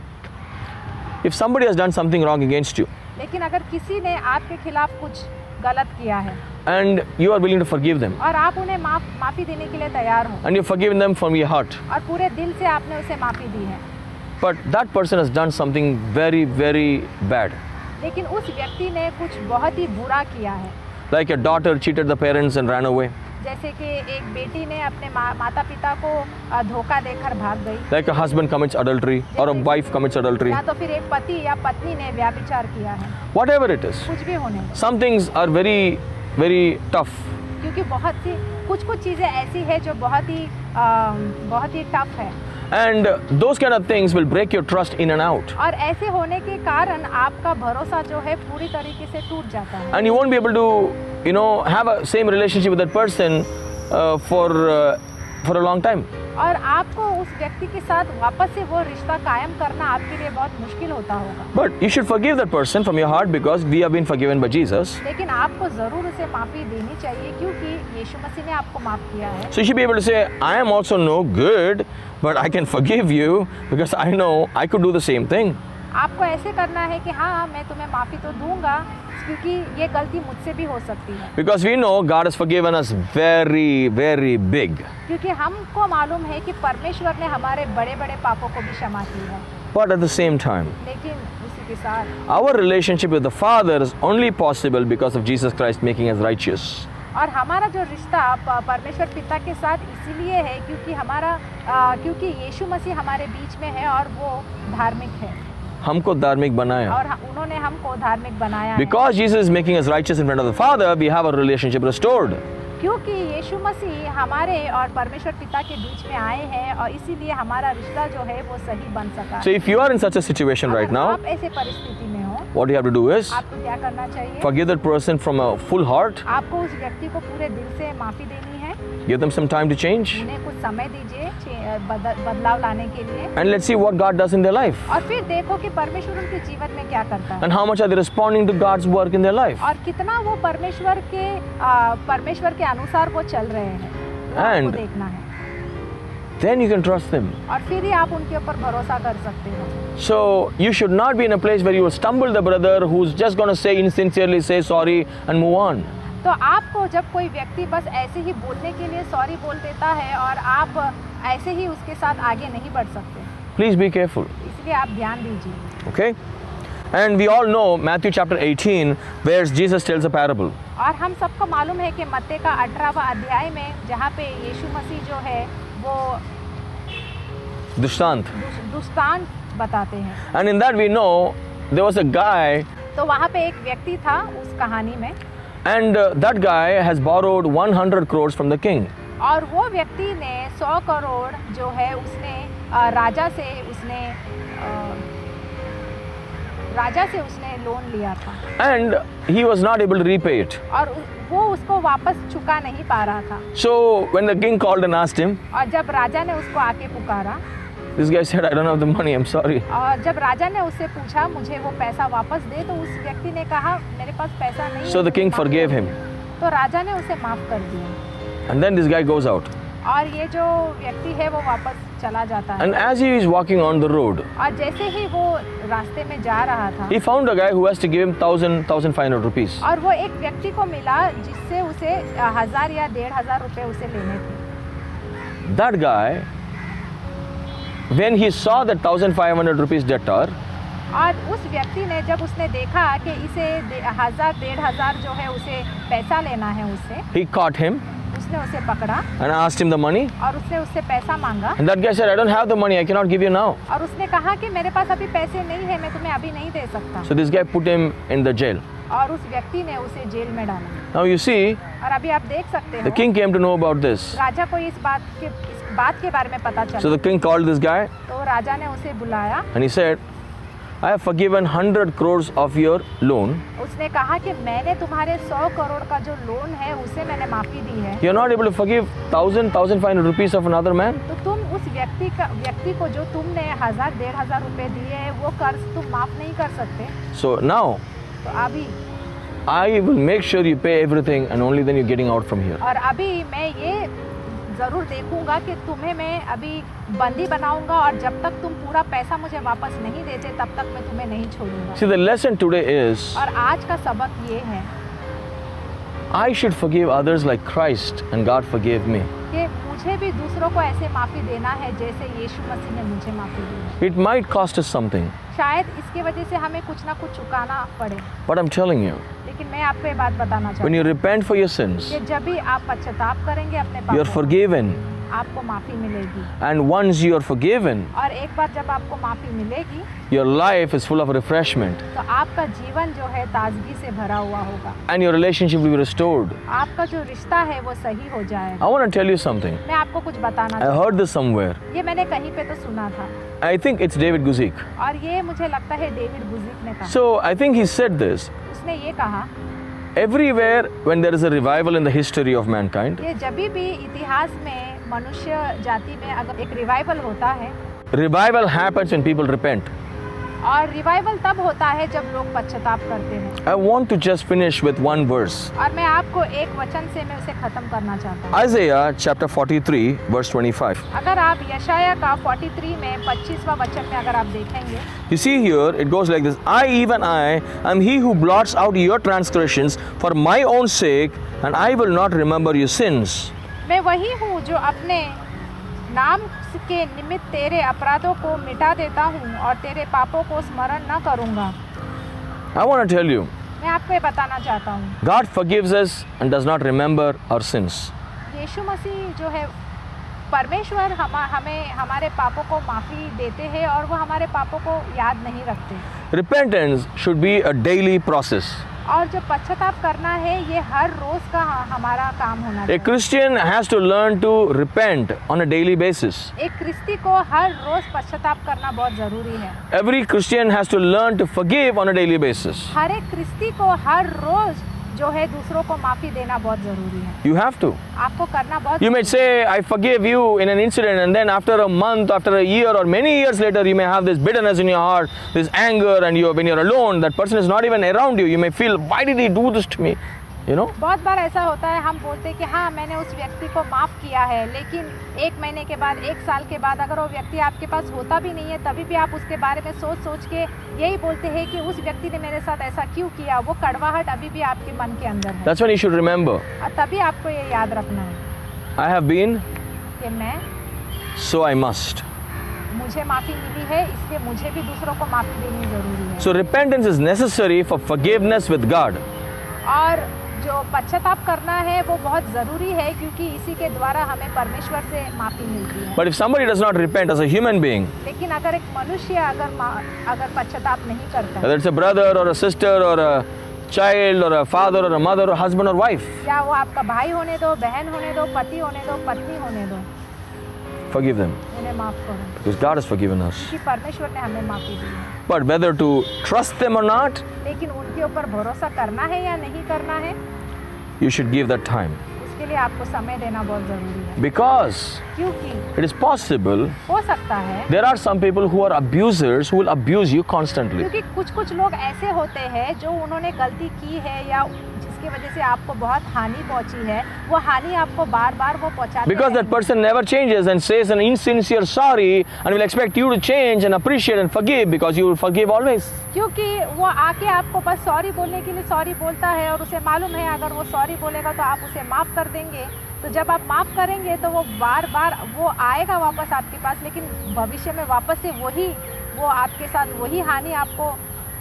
if somebody has done something wrong against you लेकिन अगर किसी ने आपके खिलाफ कुछ गलत किया है and you are willing to forgive them और आप उन्हें माफ़ी देने के लिए तैयार हो and you've forgiven them from your heart, और पूरे दिल से आपने उसे माफ़ी दी है, but that person has done something very, very bad. लेकिन उस व्यक्ति ने कुछ बहुत ही बुरा किया है, Like a daughter cheated the parents and ran away. जैसे कि एक बेटी ने अपने माता पिता को धोखा देकर भाग गई, Like a husband commits adultery or a wife commits adultery. या तो फिर एक पति या पत्नी ने व्यभिचार किया है, Whatever it is. कुछ भी होने दो। Some things are very, very tough. क्योंकि कुछ चीज़ें ऐसी है जो बहुत ही टफ है, And those kind of things will break your trust in and out. और ऐसे होने के कारण आपका भरोसा जो है पूरी तरीके से टूट जाता है, And you won't be able to, have a same relationship with that person for a long time. और आपको उस व्यक्ति के साथ वापस से वो रिश्ता कायम करना आपके लिए बहुत मुश्किल होता होगा। But you should forgive that person from your heart because we have been forgiven by Jesus. लेकिन आपको ज़रूर उसे माफ़ी देनी चाहिए क्योंकि यीशु मसीह ने आपको माफ़ किया है। So you should be able to say, I am also no good, but I can forgive you because I know I could do the same thing. आपको ऐसे करना है कि हाँ, मैं तुम्हें माफ़ी तो दूंगा क्योंकि ये गलती मुझसे भी हो सकती है, Because we know God has forgiven us very, very big. क्योंकि हमको मालूम है कि परमेश्वर ने हमारे बड़े बड़े पापों को भी क्षमा की है। But at the same time, लेकिन उसी के साथ our relationship with the Father is only possible because of Jesus Christ making us righteous. और हमारा जो रिश्ता परमेश्वर पिता के साथ इसीलिए है क्योंकि यीशु मसीह हमारे बीच में है और वो धार्मिक है हमको धार्मिक बनाया. और उन्होंने हमको धार्मिक बनाया है। Because Jesus is making us righteous in front of the Father, we have our relationship restored. क्योंकि यीशु मसीह हमारे और परमेश्वर पिता के बीच में आए हैं और इसीलिए हमारा रिश्ता जो है वो सही बन सका। So if you are in such a situation right अगर now, आप ऐसे परिस्थिति में हो, what you have to do is आपको क्या करना चाहिए? forgive that person from a full heart, आपको उस व्यक्ति को पूरे दिल से माफ़ी देनी है, give them some time to change, उन्हें कुछ समय दीजिए बदलाव लाने के लिए, and let's see what God does in their life. और फिर देखो कि परमेश्वर उनके जीवन में क्या करता है And how much are they responding to God's work in their life? और कितना वो परमेश्वर के अनुसार वो चल रहे हैं, वो आपको And- देखना है Then you can trust them. और फिर ही आप उनके ऊपर भरोसा कर सकते हो। So you should not be in a place where you will stumble the brother who's just going to say insincerely say sorry and move on. तो आपको जब कोई व्यक्ति बस ऐसे ही बोलने के लिए सॉरी बोल देता है और आप ऐसे ही उसके साथ आगे नहीं बढ़ सकते, Please be careful. इसलिए आप ध्यान दीजिए। Okay? And we all know Matthew chapter 18 where Jesus tells a parable. और हम सबको मालूम है कि मत्ती का 18वां अध्याय में जहाँ पे यीशु मसीह जो है वो Dushtant. दुष्टांत बताते हैं। And in that we know there was a guy तो वहाँ पे एक व्यक्ति था उस कहानी में and that guy has borrowed 100 crores from the king. और वो व्यक्ति ने 100 करोड़ जो है उसने राजा से उसने लोन लिया था And he was not able to repay it. और वो उसको वापस चुका नहीं पा रहा था। So when the king called and asked him, और जब राजा ने उसको आके पुकारा this guy said, I don't have the money, I'm sorry. और जब राजा ने उससे पूछा मुझे वो पैसा वापस दे, तो उस व्यक्ति ने कहा मेरे पास पैसा नहीं है। So the king forgave him. तो राजा ने उसे माफ कर दिया And then this guy goes out. और ये जो व्यक्ति है वो वापस चला जाता है। And as he is walking on the road, और जैसे ही वो रास्ते में जा रहा था he found a guy who has to give him 1,500 rupees. और वो एक व्यक्ति को मिला जिससे उसे 1000 या 1500 रुपए उसे लेने थे। That guy, when he saw that 1,500 rupees debtor, और उस व्यक्ति ने जब उसने देखा कि इसे 1000-1500 जो है उसे पैसा लेना है उससे, he caught him उसने उसे पकड़ा and asked him the money. और उसने उससे पैसा मांगा And that guy said, I don't have the money, I cannot give you now. और उसने कहा कि मेरे पास अभी पैसे नहीं है, मैं तुम्हें अभी नहीं दे सकता। So this guy put him in the jail. और उस व्यक्ति ने उसे जेल में डाला। Now you see, और अभी आप देख सकते the हो king came to know about this. राजा को इस बात के बारे में पता So चला। the king called this guy तो राजा ने उसे बुलाया and he said, I have forgiven 100 crores of your loan. उसने कहा कि मैंने तुम्हारे 100 करोड़ का जो लोन है उसे मैंने माफी दी है। You're not able to forgive 1,500 rupees of another man? तो तुम उस व्यक्ति को जो तुमने 1,000-1,500 रुपए दिए हैं वो कर्ज तुम माफ नहीं कर सकते। So now, तो अभी I will make sure you pay everything and only then you're getting out from here. और अभी मैं ये ज़रूर देखूंगा कि तुम्हें मैं अभी बंदी बनाऊंगा और जब तक तुम पूरा पैसा मुझे वापस नहीं देते तब तक मैं तुम्हें नहीं छोड़ूंगा। See, the lesson today is और आज का सबक ये है I should forgive others like Christ and God forgave me. कि मुझे भी दूसरों को ऐसे माफ़ी देना है जैसे यीशु मसीह ने मुझे माफ़ी दी। It might cost us something, शायद इसके वजह से हमें कुछ ना कुछ चुकाना पड़े, but I'm telling you, लेकिन मैं आपको ये बात बताना when चाहती you हूँ repent for your sins, कि जब भी आप पश्चाताप करेंगे अपने you're पापों forgiven. का, आपको माफ़ी मिलेगी। And once you are forgiven, और एक बार जब आपको माफ़ी मिलेगी your life is full of refreshment तो आपका जीवन जो है ताजगी से भरा हुआ होगा, and your relationship will be restored. आपका जो रिश्ता है वो सही हो जाएगा। I want to tell you something. मैं आपको कुछ बताना I चाहती heard this somewhere. हूँ, ये मैंने कहीं पे तो सुना था I think it's David Guzik. और ये मुझे लगता है डेविड बुजिक ने कहा। So I think he said this. उसने ये कहा Everywhere when there is a revival in the history of mankind, कि जब भी इतिहास में मनुष्य जाति में अगर एक रिवाइवल होता है revival happens when people repent. और रिवाइवल तब होता है जब लोग पश्चाताप करते हैं। I want to just finish with one verse. और मैं आपको एक वचन से मैं उसे खत्म करना चाहता हूँ। Isaiah chapter 43 verse 25. अगर आप यशाया का 43 में 25वां वचन में अगर आप देखेंगे You see here, it goes like this. I, even I, am he who blots out your transgressions for my own sake, and I will not remember your sins. मैं वही हूँ जो अपने नाम के निमित्त तेरे अपराधों को मिटा देता हूँ और तेरे पापों को स्मरण न करूँगा। I want to tell you, मैं आपको ये बताना चाहता हूँ, God forgives us and does not remember our sins. यीशु मसीह जो है परमेश्वर हमें हमारे पापों को माफ़ी देते हैं और वो हमारे पापों को याद नहीं रखते। Repentance should be a daily process. और जो पश्चाताप करना है ये हर रोज़ का हमारा काम होना A चाहिए। Christian has to learn to repent on a daily basis. एक क्रिस्ती को हर रोज़ पश्चाताप करना बहुत ज़रूरी है। Every Christian has to learn to forgive on a daily basis. हर एक क्रिस्ती को हर रोज़ जो है दूसरों को माफ़ी देना बहुत ज़रूरी है। You have to. आपको करना बहुत You may say, I forgive you in an incident, and then after a month, after a year, or many years later, you may have this bitterness in your heart, this anger, and when you're alone, that person is not even around you. You may feel, why did he do this to me? You know? बहुत बार ऐसा होता है, हम बोलते हैं कि हाँ मैंने उस व्यक्ति को माफ़ किया है, लेकिन एक महीने के बाद, एक साल के बाद अगर वो व्यक्ति आपके पास होता भी नहीं है तभी भी आप उसके बारे में सोच सोच के यही बोलते हैं कि उस व्यक्ति ने मेरे साथ ऐसा क्यों किया। वो कड़वाहट अभी भी आपके मन के अंदर है That's when you should remember. और तभी आपको ये याद रखना है I have been, कि मैं so I must. मुझे माफ़ी मिली है इसलिए मुझे भी दूसरों को माफ़ी देनी ज़रूरी है। So repentance is necessary for forgiveness with God. और जो पश्चाताप करना है वो बहुत ज़रूरी है क्योंकि इसी के द्वारा हमें परमेश्वर से माफ़ी मिलती है। But if somebody does not repent as a human being, लेकिन अगर एक मनुष्य अगर पश्चाताप नहीं करता whether it's a brother or a sister or a child or a father or a mother or husband or wife, या वो आपका भाई होने दो, बहन होने दो, पति होने दो, पत्नी होने दो, forgive them उन्हें माफ़ करो because God has forgiven us. क्योंकि परमेश्वर ने हमें माफ़ी दी है। But whether to trust them or not, लेकिन उनके ऊपर भरोसा करना है या नहीं करना है you should give that time. उसके लिए आपको समय देना बहुत ज़रूरी है Because क्योंकि it is possible हो सकता है there are some people who are abusers who will abuse you constantly. क्योंकि कुछ लोग ऐसे होते हैं जो उन्होंने गलती की है या जिसकी वजह से आपको बहुत हानि पहुंची है, वो हानि आपको बार बार वो पहुंचाते Because that person never changes and says an insincere sorry and will expect you to change and appreciate and forgive because you will forgive always. क्योंकि वो आके आपको बस सॉरी बोलने के लिए सॉरी बोलता है और उसे मालूम है अगर वो सॉरी बोलेगा तो आप उसे माफ़ कर देंगे। तो जब आप माफ़ करेंगे तो वो बार बार वो आएगा वापस आपके पास, लेकिन भविष्य में वापस से वो आपके साथ वही हानि आपको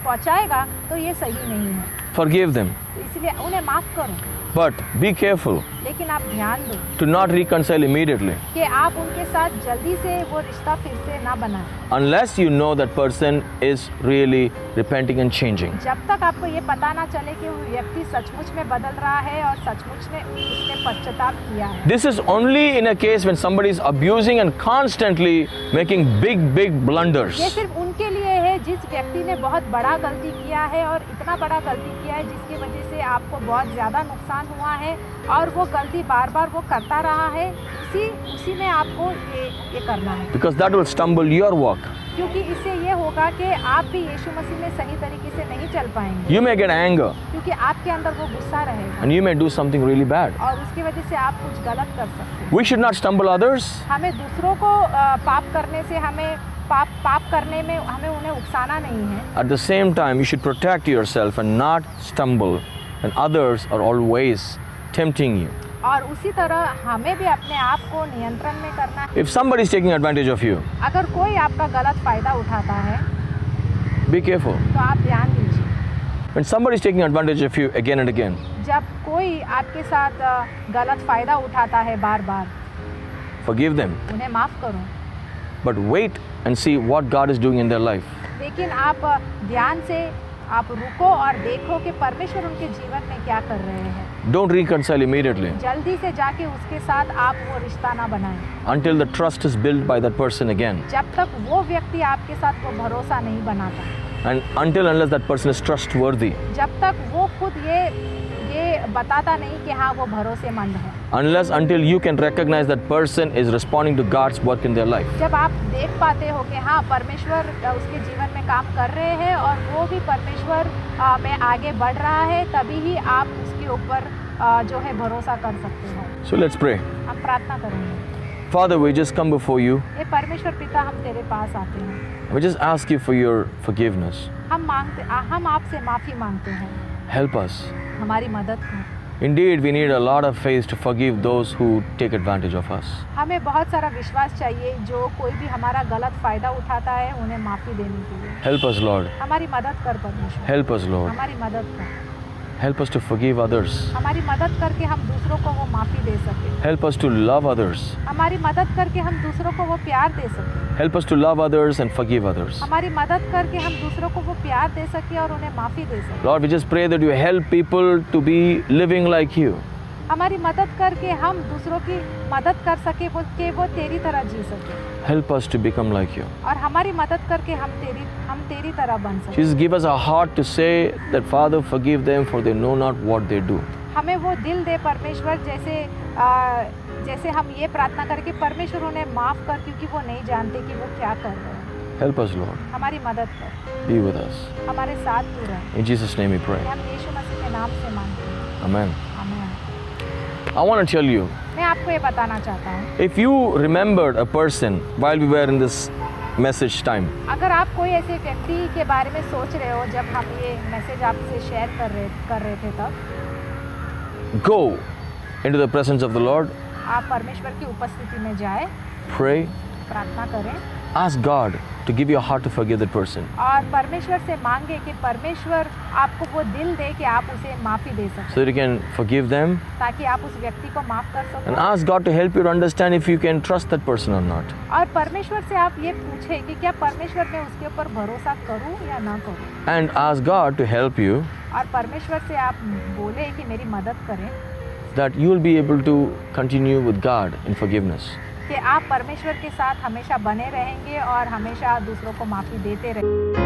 पहुंचाएगा, तो ये सही नहीं है। Forgive them. तो इसलिए उन्हें माफ़ करो, But be careful लेकिन आप ध्यान दो to not reconcile immediately कि आप उनके साथ जल्दी से वो रिश्ता फिर से ना बनाएं unless you know that person is really repenting and changing. जब तक आपको ये पता ना चले कि वो व्यक्ति सचमुच में बदल रहा है और सचमुच में उसने पश्चाताप किया है। This is only in a case when somebody is abusing and constantly making big blunders. ये सिर्फ उनके लिए है जिस व्यक्ति ने बहुत बड़ा गलती किया है और इतना बड़ा गलती किया है जिसकी वजह से आपको बहुत ज़्यादा नुकसान हुआ है और वो गलती बार बार वो करता रहा है, उसी में आपको ये करना है, because that will stumble your walk. क्योंकि इससे ये होगा कि आप भी यीशु मसीह में सही तरीके से नहीं चल पाएंगे, You may get anger क्योंकि आपके अंदर वो गुस्सा रहेगा and you may do something really bad. और उसकी वजह से आप कुछ गलत कर सकते हैं। We should not stumble others. हमें दूसरों को पाप करने से पाप करने में हमें उन्हें उकसाना नहीं है। At the same time, you should protect yourself and not stumble when others are always tempting you. और उसी तरह हमें भी अपने आप को नियंत्रण में करना है। If somebody is taking advantage of you, अगर कोई आपका गलत फायदा उठाता है be careful. तो आप ध्यान दीजिए। When somebody is taking advantage of you again and again, जब कोई आपके साथ गलत फायदा उठाता है बार बार, forgive them. उन्हें माफ़ करो, But wait and see what God is doing in their life. लेकिन आप ध्यान से आप रुको और देखो कि परमेश्वर उनके जीवन में क्या कर रहे हैं। Don't reconcile immediately जल्दी से जाके उसके साथ आप वो रिश्ता ना बनाएं until the trust is built by that person again. जब तक वो व्यक्ति आपके साथ वो भरोसा नहीं बनाता, And until unless that person is trustworthy. जब तक वो खुद ये बताता नहीं कि हाँ वो भरोसेमंद है, Until you can recognize that person is responding to God's work in their life. जब आप देख पाते हो कि हाँ परमेश्वर उसके जीवन में काम कर रहे हैं और वो भी परमेश्वर में आगे बढ़ रहा है, तभी ही आप उसके ऊपर जो है भरोसा कर सकते हो। So let's pray. हम प्रार्थना करेंगे। Father, we just come before you. ये परमेश्वर पिता, हम तेरे पास आते हैं, We just ask you for your forgiveness. हम आपसे माफ़ी मांगते हैं, Help us. हमारी मदद कर। Indeed, we need a lot of faith to forgive those who take advantage of us. हमें बहुत सारा विश्वास चाहिए, जो कोई भी हमारा गलत फ़ायदा उठाता है उन्हें माफ़ी देने के लिए। Help us, Lord. हमारी मदद कर परमेश्वर, Help us, Lord. हमारी मदद कर, Help us to forgive others. हमारी मदद करके हम दूसरों को वो माफ़ी दे सकें, Help us to love others. हमारी मदद करके हम दूसरों को वो प्यार दे सकें, Help us to love others and forgive others. हमारी मदद करके हम दूसरों को वो प्यार दे सकें और उन्हें माफ़ी दे सकें। Lord, we just pray that you help people to be living like you. हमारी मदद करके हम दूसरों की मदद कर सके कि वो तेरी तरह जी सके, Help us to become like you. और हमारी मदद करके हम तेरी तरह बन सके। Jesus, give us a heart to say that, Father, forgive them for they know not what they do. हमें वो दिल दे परमेश्वर, जैसे हम ये प्रार्थना करके परमेश्वर उन्हें माफ़ कर, क्योंकि वो नहीं जानते कि वो क्या कर रहे हैं। Help us, Lord. हमारी मदद कर, Be with us. हमारे साथ तू रहे। In Jesus' name we pray. हम यीशु मसीह के नाम से मांगते हैं, Amen. आमीन। I want to tell you, मैं आपको ये बताना चाहता हूँ, if you remembered a person while we were in this message time, अगर आप कोई ऐसे व्यक्ति के बारे में सोच रहे हो जब हम ये मैसेज आपसे शेयर कर रहे थे, तब go into the presence of the Lord, आप परमेश्वर की उपस्थिति में जाए, pray, प्रार्थना करें ask God to give you a heart to forgive that person. और परमेश्वर से मांगे कि परमेश्वर आपको वो दिल दे कि आप उसे माफ़ी दे सकें, So that you can forgive them, ताकि आप उस व्यक्ति को माफ़ कर and सको। ask God to help you to understand if you can trust that person or not. और परमेश्वर से आप ये पूछें कि क्या परमेश्वर मैं उसके ऊपर भरोसा करूं या ना करूं, And ask God to help you और परमेश्वर से आप बोले कि मेरी मदद करें, that you will be able to continue with God in forgiveness. कि आप परमेश्वर के साथ हमेशा बने रहेंगे और हमेशा दूसरों को माफ़ी देते रहेंगे।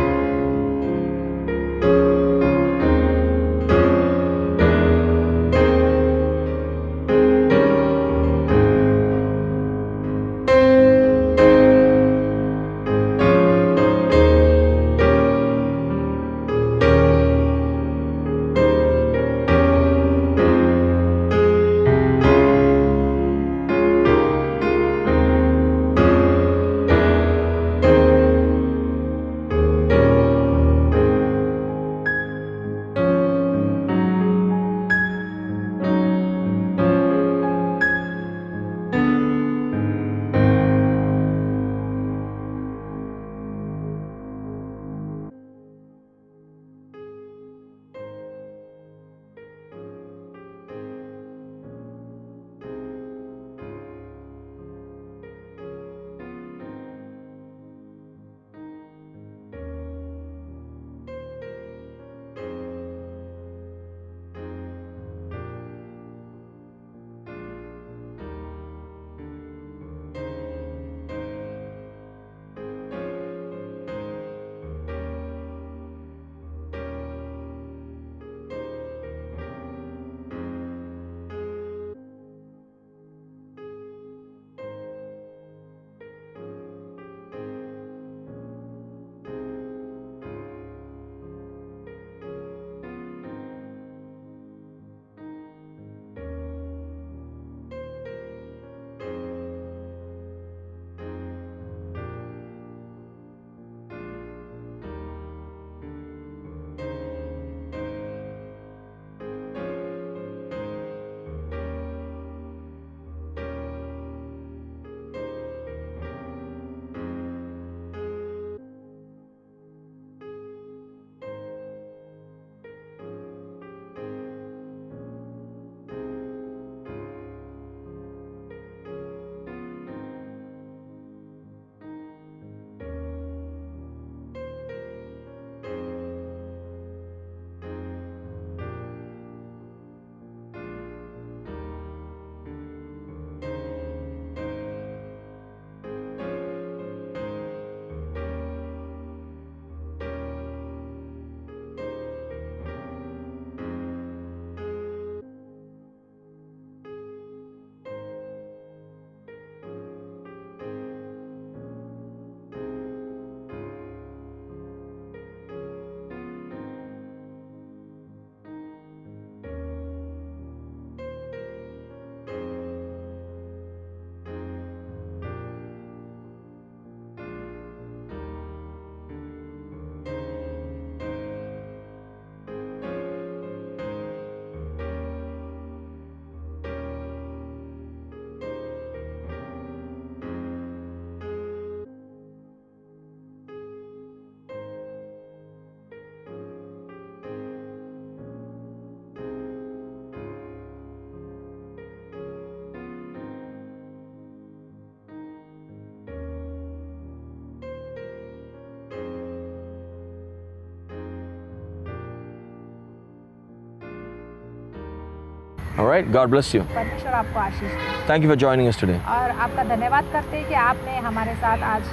All right? God bless you. परमेश्वर आपको आशीष दे। Thank you for joining us today. और आपका धन्यवाद करते हैं कि आपने हमारे साथ आज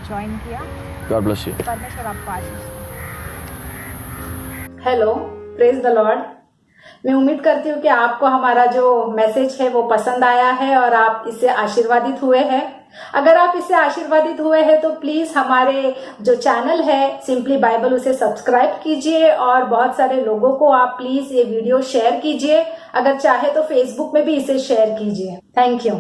ज्वाइन किया। God bless you. परमेश्वर आपको आशीष दे। Hello, praise the Lord. मैं उम्मीद करती हूँ कि आपको हमारा जो मैसेज है वो पसंद आया है और आप इससे आशीर्वादित हुए हैं। अगर आप इससे आशीर्वादित हुए हैं तो प्लीज हमारे जो चैनल है सिंपली बाइबल उसे सब्सक्राइब कीजिए और बहुत सारे लोगों को आप प्लीज ये वीडियो शेयर कीजिए। अगर चाहे तो फेसबुक में भी इसे शेयर कीजिए। Thank you.